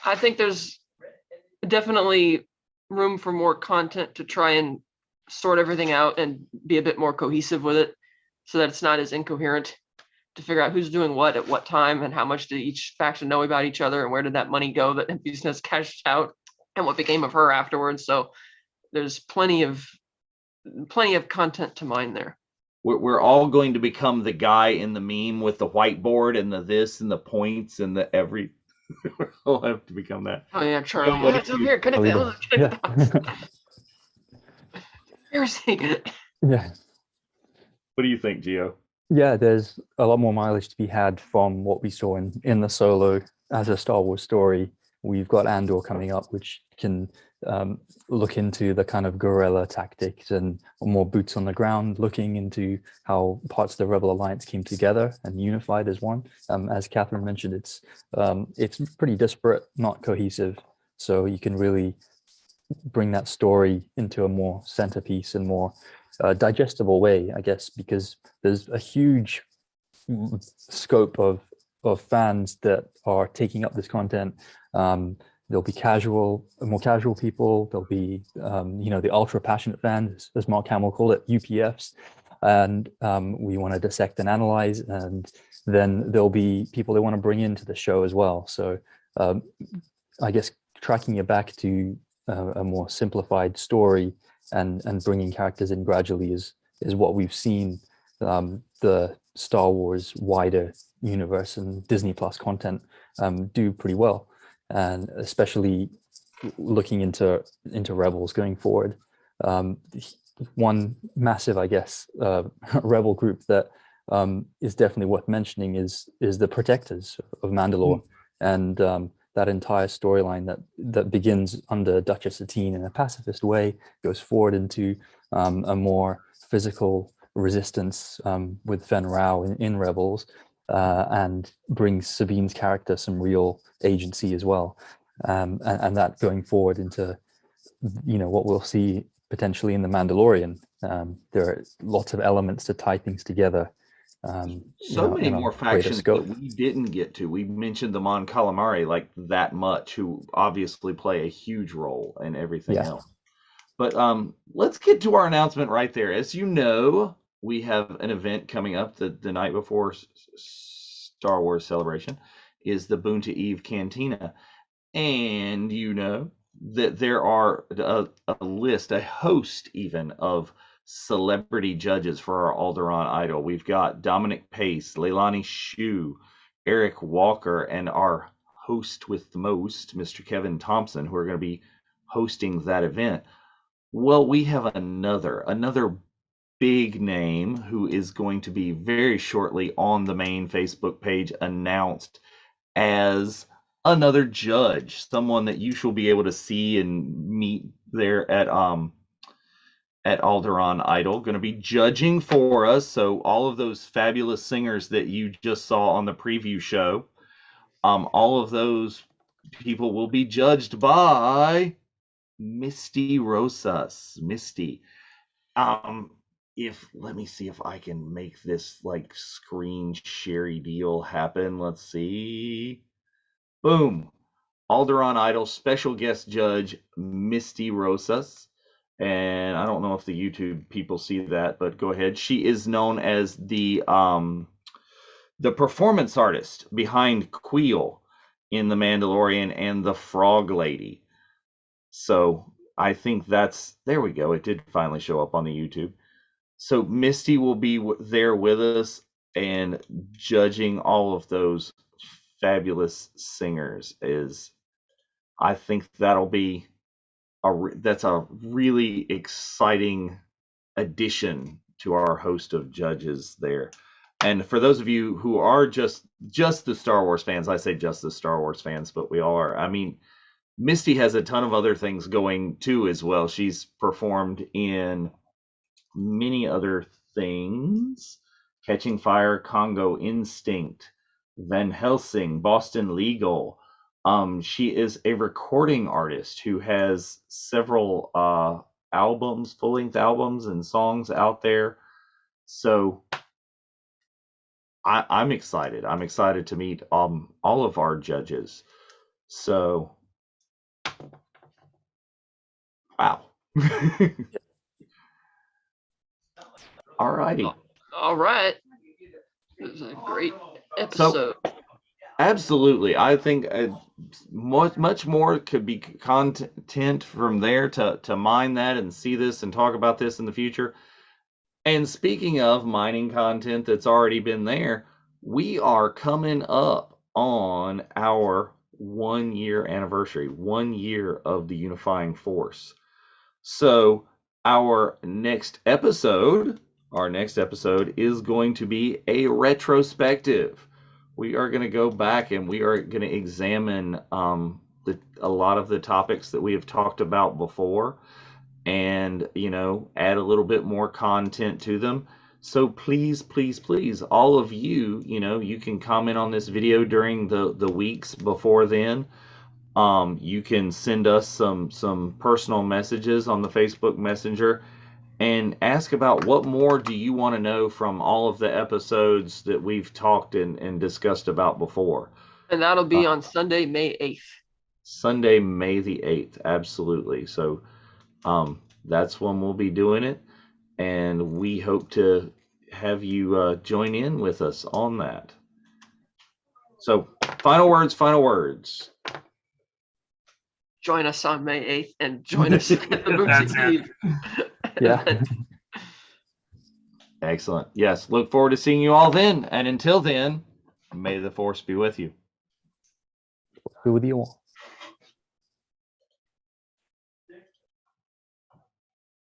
I think there's definitely room for more content to try and sort everything out and be a bit more cohesive with it, so that it's not as incoherent, to figure out who's doing what at what time and how much did each faction know about each other and where did that money go that NBC has cashed out. and what became of her afterwards. So there's plenty of content to mine there. We're all going to become the guy in the meme with the whiteboard and the this and the points and the every. We'll have to become that. Oh yeah, Charlie. What It's do up you- here. Yeah. Seriously. Yeah. What do you think, Gio? Yeah, there's a lot more mileage to be had from what we saw in the Solo as a Star Wars story. We've got Andor coming up, which can look into the kind of guerrilla tactics and more boots on the ground, looking into how parts of the Rebel Alliance came together and unified as one. As Catherine mentioned, it's pretty disparate, not cohesive. So you can really bring that story into a more centerpiece and more digestible way, I guess, because there's a huge scope of fans that are taking up this content. There'll be more casual people. There'll be, the ultra passionate fans, as Mark Hamill called it, UPFs. And we want to dissect and analyze. And then there'll be people they want to bring into the show as well. So I guess tracking it back to a more simplified story and bringing characters in gradually is what we've seen the Star Wars wider universe and Disney Plus content do pretty well, and especially looking into Rebels going forward. One massive, I guess, Rebel group that is definitely worth mentioning is the Protectors of Mandalore, and that entire storyline that begins under Duchess Satine in a pacifist way, goes forward into a more physical resistance with Fen Rao in Rebels, and brings Sabine's character some real agency as well, and that going forward into what we'll see potentially in The Mandalorian. There are lots of elements to tie things together. So many more factions scope. that we didn't get to. We mentioned the Mon Calamari like that much, who obviously play a huge role in everything else. But let's get to our announcement right there. As you know, we have an event coming up the night before Star Wars Celebration is the Boonta Eve Cantina. And you know that there are a host even of celebrity judges for our Alderaan Idol. We've got Dominic Pace, Leilani Shu, Eric Walker, and our host with the most, Mr. Kevin Thompson, who are going to be hosting that event. Well, we have another big name who is going to be very shortly on the main Facebook page announced as another judge, someone that you shall be able to see and meet there at Alderaan Idol, going to be judging for us. So all of those fabulous singers that you just saw on the preview show, all of those people will be judged by Misty Rosas. Misty. Let me see if I can make this like screen sherry deal happen. Let's see. Boom. Alderaan Idol special guest judge Misty Rosas. And I don't know if the YouTube people see that, but go ahead. She is known as the performance artist behind Queel in The Mandalorian and the Frog Lady. So I think there we go. It did finally show up on the YouTube. So Misty will be there with us and judging all of those fabulous singers. I think that'll be that's a really exciting addition to our host of judges there. And for those of you who are just the Star Wars fans, I say just the Star Wars fans, but we all are. I mean, Misty has a ton of other things going too as well. She's performed in many other things: Catching Fire, Congo Instinct, Van Helsing, Boston Legal. She is a recording artist who has several albums, full-length albums and songs out there. So I'm excited. I'm excited to meet all of our judges. So wow. All righty. All right. It was a great episode. Absolutely. I think much more could be content from there to mine that and see this and talk about this in the future. And speaking of mining content that's already been there, we are coming up on our 1 year anniversary, 1 year of the Unifying Force. So our next episode is going to be a retrospective. We are going to go back and we are going to examine a lot of the topics that we have talked about before, and add a little bit more content to them. So please, please, please, all of you, you can comment on this video during the weeks before then. You can send us some personal messages on the Facebook Messenger and ask about what more do you want to know from all of the episodes that we've talked and discussed about before. And that'll be on Sunday, May 8th. Sunday, May the 8th. Absolutely. So that's when we'll be doing it. And we hope to have you join in with us on that. So final words. Join us on May 8th and join us at the movie Eve. Yeah. Excellent. Yes. Look forward to seeing you all then. And until then, may the force be with you. Be with you all.